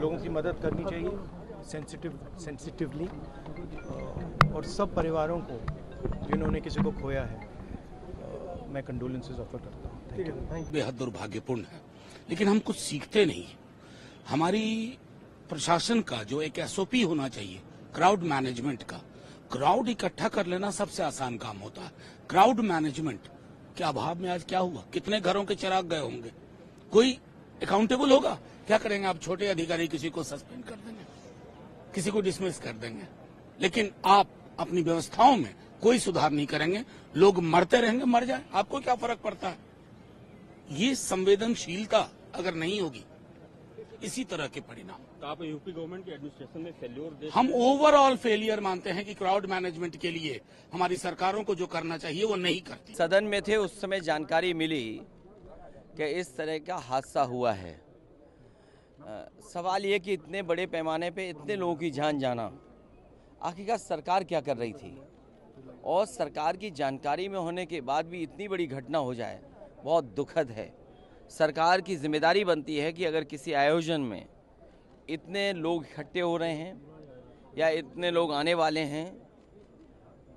लोगों की मदद करनी चाहिए सेंसिटिवली, और सब परिवारों को जिन्होंने किसी को खोया है मैं कंडोलेंसेस ऑफर करता हूँ। Thank you. बेहद दुर्भाग्यपूर्ण है, लेकिन हम कुछ सीखते नहीं। हमारी प्रशासन का जो एक एसओपी होना चाहिए क्राउड मैनेजमेंट का, क्राउड इकट्ठा कर लेना सबसे आसान काम होता है। क्राउड मैनेजमेंट के अभाव में आज क्या हुआ? कितने घरों के चिराग गए होंगे? कोई अकाउंटेबल होगा? क्या करेंगे आप? छोटे अधिकारी किसी को सस्पेंड कर देंगे, किसी को डिसमिस कर देंगे, लेकिन आप अपनी व्यवस्थाओं में कोई सुधार नहीं करेंगे। लोग मरते रहेंगे, मर जाए, आपको क्या फर्क पड़ता है? ये संवेदनशीलता अगर नहीं होगी, इसी तरह के परिणाम। तो आप यूपी गवर्नमेंट की एडमिनिस्ट्रेशन में फेल्योर देख, हम ओवरऑल फेलियर मानते हैं कि क्राउड मैनेजमेंट के लिए हमारी सरकारों को जो करना चाहिए वो नहीं करती। सदन में थे उस समय जानकारी मिली कि इस तरह का हादसा हुआ है। सवाल ये कि इतने बड़े पैमाने पे इतने लोगों की जान जाना, आखिरकार सरकार क्या कर रही थी? और सरकार की जानकारी में होने के बाद भी इतनी बड़ी घटना हो जाए, बहुत दुखद है। सरकार की जिम्मेदारी बनती है कि अगर किसी आयोजन में इतने लोग इकट्ठे हो रहे हैं या इतने लोग आने वाले हैं,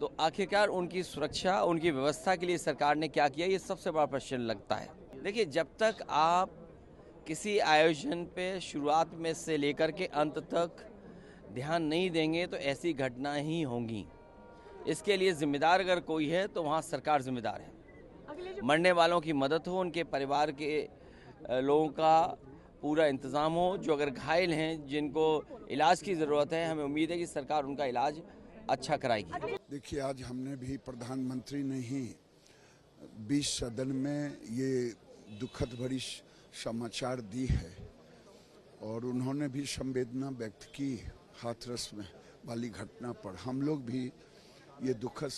तो आखिरकार उनकी सुरक्षा, उनकी व्यवस्था के लिए सरकार ने क्या किया, ये सबसे बड़ा प्रश्न लगता है। देखिए, जब तक आप किसी आयोजन पे शुरुआत में से लेकर के अंत तक ध्यान नहीं देंगे तो ऐसी घटना ही होंगी। इसके लिए जिम्मेदार अगर कोई है तो वहाँ सरकार जिम्मेदार है। मरने वालों की मदद हो, उनके परिवार के लोगों का पूरा इंतज़ाम हो। जो अगर घायल हैं, जिनको इलाज की ज़रूरत है, हमें उम्मीद है कि सरकार उनका इलाज अच्छा कराएगी। देखिए, आज हमने भी प्रधानमंत्री ने ही 20 सदन में ये दुखद भरी समाचार दी है और उन्होंने भी संवेदना व्यक्त की हाथरस में वाली घटना पर। हम लोग भी ये दुखद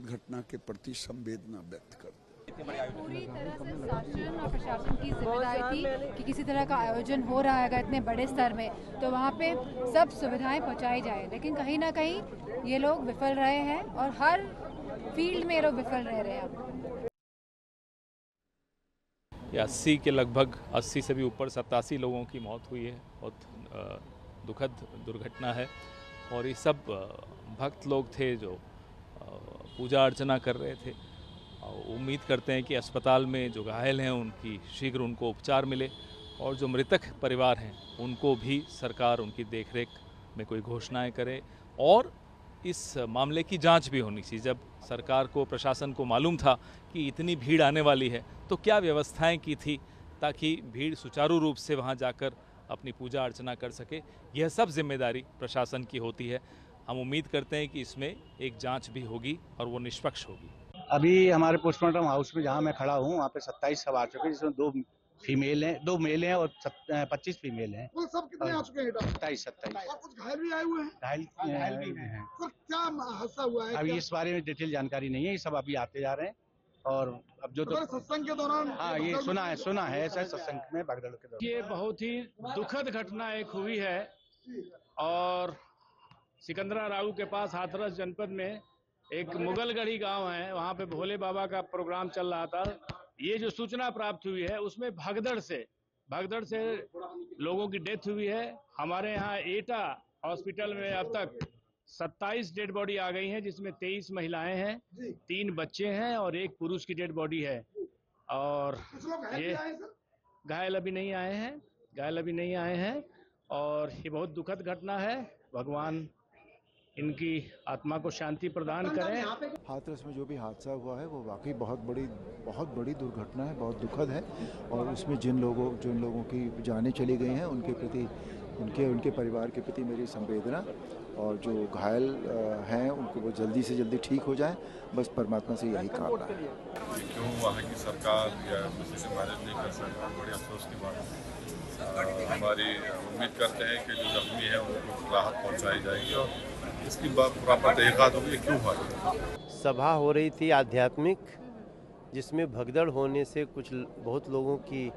घटना के प्रति संवेदना व्यक्त करते हैं। पूरी तरह से शासन और प्रशासन की जिम्मेदारी थी कि किसी तरह का आयोजन हो रहा है अगर इतने बड़े स्तर में, तो वहाँ पे सब सुविधाएं पहुँचाई जाए। लेकिन कहीं ना कहीं ये लोग विफल रहे हैं और हर फील्ड में ये लोग विफल रह रहे हैं। 80 के लगभग 80 से भी ऊपर 87 लोगों की मौत हुई है। बहुत दुखद दुर्घटना है। और ये सब भक्त लोग थे जो पूजा अर्चना कर रहे थे। उम्मीद करते हैं कि अस्पताल में जो घायल हैं उनकी शीघ्र उनको उपचार मिले, और जो मृतक परिवार हैं उनको भी सरकार उनकी देखरेख में कोई घोषणाएं करे। और इस मामले की जांच भी होनी चाहिए। जब सरकार को, प्रशासन को मालूम था कि इतनी भीड़ आने वाली है, तो क्या व्यवस्थाएं की थी ताकि भीड़ सुचारू रूप से वहां जाकर अपनी पूजा अर्चना कर सके। यह सब जिम्मेदारी प्रशासन की होती है। हम उम्मीद करते हैं कि इसमें एक जांच भी होगी और वो निष्पक्ष होगी। अभी हमारे पोस्टमार्टम हाउस में जहां मैं खड़ा हूं, वहां पे 27 सब आ चुके हैं, जिसमें 2 फीमेल हैं, 2 मेल हैं और 25 फीमेल हैं। वो सब कितने आ चुके हैं? 27। और कुछ घायल भी आए हुए हैं? घायल भी हैं। तो क्या हादसा हुआ है? अभी इस बारे में डिटेल जानकारी नहीं है, ये सब अभी आते जा रहे हैं। और अब जो तो सत्संग के दौरान, हाँ, ये सुना है ऐसा सत्संग में भगदड़ के दौरान। ये बहुत ही दुखद घटना एक हुई है। और सिकंदरा राऊ के पास हाथरस जनपद में एक मुगलगढ़ी गांव है, वहां पे भोले बाबा का प्रोग्राम चल रहा था। ये जो सूचना प्राप्त हुई है उसमें भगदड़ से लोगों की डेथ हुई है। हमारे यहाँ एटा हॉस्पिटल में अब तक 27 डेड बॉडी आ गई हैं, जिसमें 23 महिलाएं हैं, 3 बच्चे हैं और 1 पुरुष की डेड बॉडी है। और ये घायल अभी नहीं आए हैं। और ये बहुत दुखद घटना है। भगवान इनकी आत्मा को शांति प्रदान करें। हाथरस में जो भी हादसा हुआ है वो वाकई बहुत बड़ी दुर्घटना है, बहुत दुखद है। और उसमें जिन लोगों की जानें चली गई हैं उनके प्रति, उनके परिवार के प्रति मेरी संवेदना। और जो घायल हैं उनको वो जल्दी से जल्दी ठीक हो जाएं, बस परमात्मा से यही कामना है। क्यों वहाँ की सरकार या किसी से मैनेज नहीं कर सकता, बड़ी अफसोस की बात है। हमारी उम्मीद करते हैं कि जो जख्मी है उनको राहत पहुँचाई जाएगी और इसकी प्रॉपर तहकीकात होगी क्यों हुआ। सभा हो रही थी आध्यात्मिक, जिसमें भगदड़ होने से बहुत लोगों की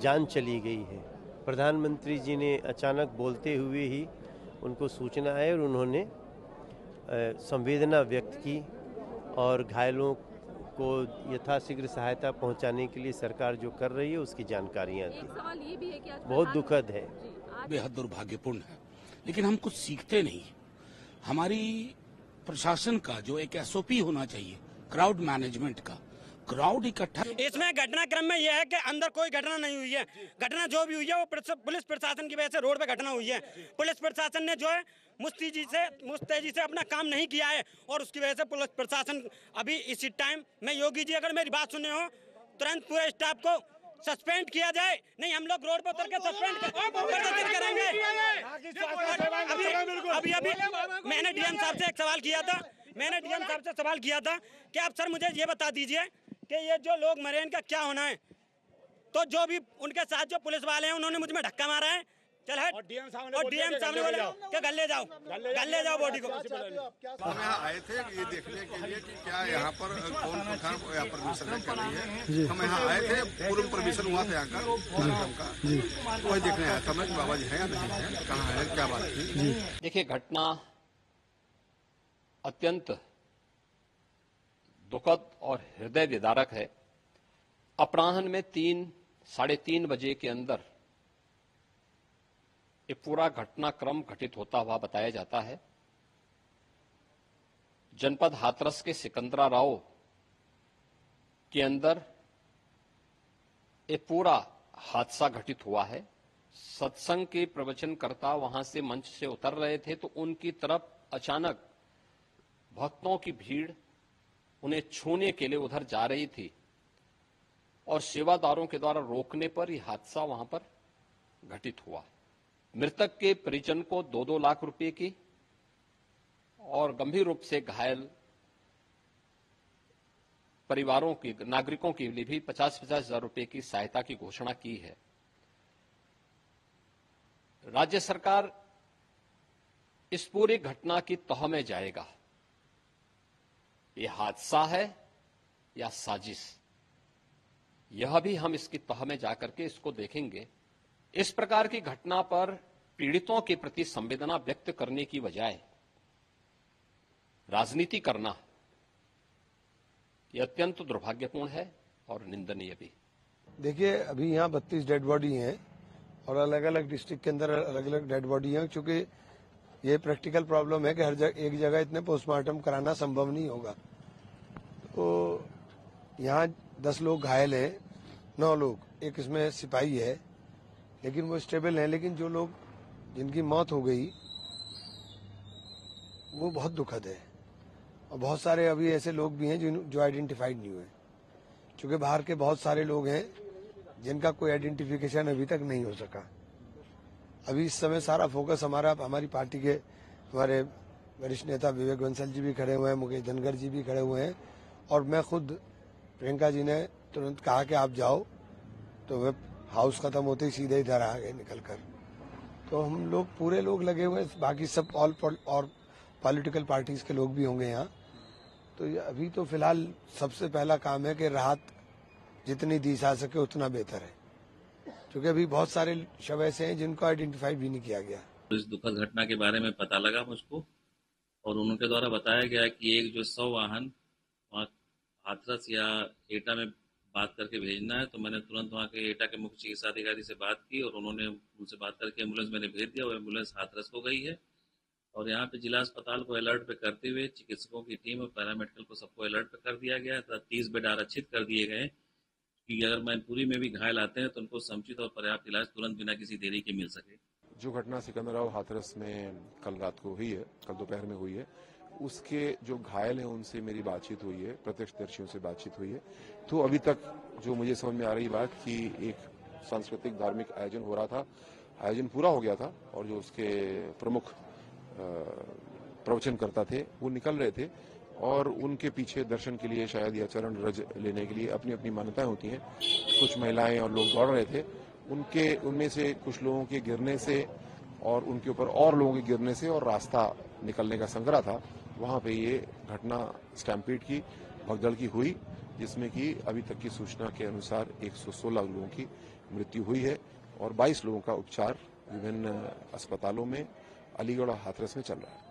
जान चली गई है। प्रधानमंत्री जी ने अचानक बोलते हुए ही उनको सूचना है और उन्होंने संवेदना व्यक्त की और घायलों को यथाशीघ्र सहायता पहुंचाने के लिए सरकार जो कर रही है उसकी जानकारियां थी। सवाल ये भी है कि आज बहुत दुखद है, बेहद दुर्भाग्यपूर्ण है, लेकिन हम कुछ सीखते नहीं। हमारी प्रशासन का जो एक एसओपी होना चाहिए क्राउड मैनेजमेंट का, क्राउड इकट्ठा। इसमें घटनाक्रम में यह है कि अंदर कोई घटना नहीं हुई है। घटना जो भी हुई है वो पुलिस प्रशासन की वजह से रोड पे घटना हुई है। पुलिस प्रशासन ने जो है मुस्तैदी से अपना काम नहीं किया है और उसकी वजह से पुलिस प्रशासन अभी इसी टाइम में, योगी जी अगर मेरी बात सुने हो, तुरंत पूरे स्टाफ को सस्पेंड किया जाए, नहीं हम लोग रोड पर उतर के सस्पेंड करेंगे। अभी मैंने डीएम साहब से एक सवाल किया था कि आप सर मुझे ये बता दीजिए कि ये जो लोग मरे इनका क्या होना है। तो जो भी उनके साथ जो पुलिस वाले हैं उन्होंने मुझ में धक्का मारा है, चल हट, और डीएम साहब ने बोला कि गले जाओ बॉडी को। हम यहाँ आए थे ये देखने के लिए कि क्या यहाँ पर कौन प्रखंड यहाँ परमिशन कर रही है। हम यहाँ आए थे, पूर्व परमिशन हुआ था यहाँ का, वही देखने आया था मैं कि बाबा जी है या नहीं है, कहाँ है, क्या बात थी। देखिए, घटना अत्यंत दुखद और हृदय विदारक है। अपराह्न में 3-3:30 बजे के अंदर ये पूरा घटनाक्रम घटित होता हुआ बताया जाता है। जनपद हाथरस के सिकंदरा राव के अंदर ये पूरा हादसा घटित हुआ है। सत्संग के प्रवचनकर्ता वहां से मंच से उतर रहे थे तो उनकी तरफ अचानक भक्तों की भीड़ उन्हें छूने के लिए उधर जा रही थी और सेवादारों के द्वारा रोकने पर यह हादसा वहां पर घटित हुआ। मृतक के परिजन को 2-2 लाख रुपए की और गंभीर रूप से घायल परिवारों की, नागरिकों के लिए भी 50-50 हजार रुपए की सहायता की घोषणा की है। राज्य सरकार इस पूरी घटना की तह में जाएगा। ये हादसा है या साजिश, यह भी हम इसकी तह में जाकर के इसको देखेंगे। इस प्रकार की घटना पर पीड़ितों के प्रति संवेदना व्यक्त करने की बजाय राजनीति करना यह अत्यंत दुर्भाग्यपूर्ण है और निंदनीय भी। देखिए, अभी यहाँ 32 डेड बॉडी हैं और अलग अलग डिस्ट्रिक्ट के अंदर अलग अलग डेड बॉडी हैं, क्योंकि ये प्रैक्टिकल प्रॉब्लम है कि हर जगह एक जगह इतने पोस्टमार्टम कराना संभव नहीं होगा। तो यहाँ 10 लोग घायल हैं, 9 लोग, एक इसमें सिपाही है, लेकिन वो स्टेबल हैं। लेकिन जो लोग जिनकी मौत हो गई वो बहुत दुखद है और बहुत सारे अभी ऐसे लोग भी हैं जो आइडेंटिफाइड नहीं हुए, क्योंकि बाहर के बहुत सारे लोग हैं जिनका कोई आइडेंटिफिकेशन अभी तक नहीं हो सका। अभी इस समय सारा फोकस हमारी पार्टी के हमारे वरिष्ठ नेता विवेक बंसल जी भी खड़े हुए हैं, मुकेश धनगर जी भी खड़े हुए हैं और मैं खुद, प्रियंका जी ने तुरंत कहा कि आप जाओ, तो वे हाउस खत्म होते ही सीधे इधर आ गए निकल कर। तो हम लोग पूरे लोग लगे हुए, बाकी सब और पॉलिटिकल पार्टीज के लोग भी होंगे यहाँ। तो अभी तो फिलहाल सबसे पहला काम है कि राहत जितनी दी जा सके उतना बेहतर है, क्योंकि अभी बहुत सारे शव ऐसे हैं जिनको आइडेंटिफाई भी नहीं किया गया। इस दुखद घटना के बारे में पता लगा मुझको और उनके द्वारा बताया गया कि एक जो 100 वाहन वहाँ हाथरस या एटा में बात करके भेजना है। तो मैंने तुरंत वहाँ के एटा के मुख्य चिकित्सा अधिकारी से बात की और उन्होंने उनसे बात करके एम्बुलेंस मैंने भेज दिया और एम्बुलेंस हाथरस हो गई है। और यहाँ पे जिला अस्पताल को अलर्ट पे करते हुए चिकित्सकों की टीम और पैरामेडिकल को सबको अलर्ट पे कर दिया गया है। 30 बेड आरक्षित कर दिए गए कि अगर मैनपुरी में भी घायल आते हैं तो उनको समुचित और पर्याप्त इलाज तुरंत बिना किसी देरी के मिल सके। जो घटना सिकंदराव हाथरस में कल रात को हुई है, कल दोपहर में हुई है, उसके जो घायल हैं उनसे मेरी बातचीत हुई है, प्रत्यक्षदर्शियों से बातचीत हुई है। तो अभी तक जो मुझे समझ में आ रही बात कि एक सांस्कृतिक धार्मिक आयोजन हो रहा था, आयोजन पूरा हो गया था और जो उसके प्रमुख प्रवचनकर्ता थे वो निकल रहे थे और उनके पीछे दर्शन के लिए शायद या चरण रज लेने के लिए अपनी अपनी मान्यताएं होती हैं। कुछ महिलाएं और लोग दौड़ रहे थे, उनमें से कुछ लोगों के गिरने से और उनके ऊपर और लोगों के गिरने से और रास्ता निकलने का संकरा था, वहां पे ये घटना स्टैम्पीड की भगदड़ की हुई, जिसमें कि अभी तक की सूचना के अनुसार 116 लोगों की मृत्यु हुई है और 22 लोगों का उपचार विभिन्न अस्पतालों में अलीगढ़ और हाथरस में चल रहा है।